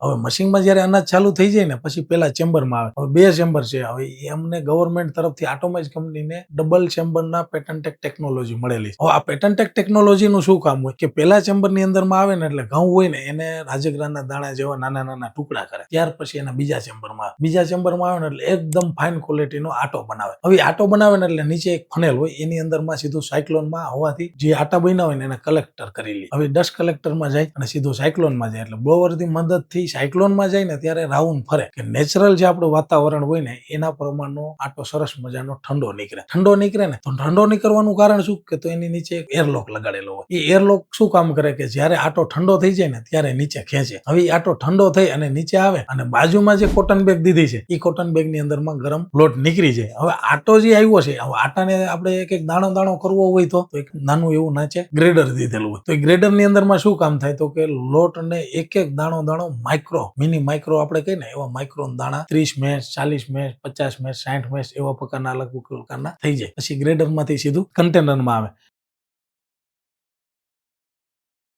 હવે મશીનમાં જ્યારે અનાજ ચાલુ થઈ જાય ને પછી પેલા ચેમ્બરમાં આવે. હવે 2 ચેમ્બર છે. હવે એમને ગવર્મેન્ટ તરફથી આટોમાઇઝ કંપનીને ડબલ ચેમ્બરના પેટન્ટેડ ટેકનોલોજી મળેલી છે. હવે આ પેટન્ટેડ ટેકનોલોજીનું શું કામ હોય કે પેલા ચેમ્બરની અંદરમાં આવે ને એટલે ઘઉં હોય ને એને રાજગરાના દાણા જેવા નાના નાના ટુકડા કરે. ત્યાર પછી એના બીજા ચેમ્બરમાં આવે ને એટલે એકદમ ફાઇન ક્વોલિટીનો આટો બનાવે. હવે આટો બનાવે ને એટલે નીચે એક ફનેલ હોય એની અંદરમાં સીધું સાયક્લોનમાં હવાથી જે આટા બન્યા હોય ને એને કલેક્ટર કરી લે. હવે ડસ્ટ કલેક્ટરમાં જાય અને સીધું સાયક્લોનમાં જાય. એટલે બ્લોવરની મદદથી સાયક્લોનમાં જાય ને ત્યારે રાઉન્ડ ફરે કે નેચરલ જે આપણું વાતાવરણ હોય ને એના પ્રમાણનો આટો સરસ મજાનો ઠંડો નીકળે ને તો ઠંડો નીકળવાનું કારણ શું કે તો એની નીચે એક એરલોક લગાડેલો હોય. એ એરલોક શું કામ કરે કે જ્યારે આટો ઠંડો થઈ જાય ને ત્યારે નીચે ખેંચે. હવે આટો ઠંડો થઈ અને નીચે આવે અને બાજુમાં જે કોટન બેગ દીધી છે એ કોટન બેગની અંદરમાં ગરમ લોટ નીકળી જાય. હવે આટો જે આવ્યો છે હવે આટાને આપણે એક એક દાણો કરવો હોય તો એક નાનું એવું નીચે ગ્રેડર દીધેલું હોય. તો એ ગ્રેડરની અંદરમાં શું કામ થાય તો કે લોટને એક એક દાણો મિની માઇક્રો આપણે કહીએ ને એવા માઇક્રો દાણા 30 મેસ 40 મેસ 50 મેસ 60 મેસ એવા પ્રકારના અલગ પ્રકારના થઈ જાય. પછી ગ્રેડરમાંથી સીધું કન્ટેનરમાં આવે.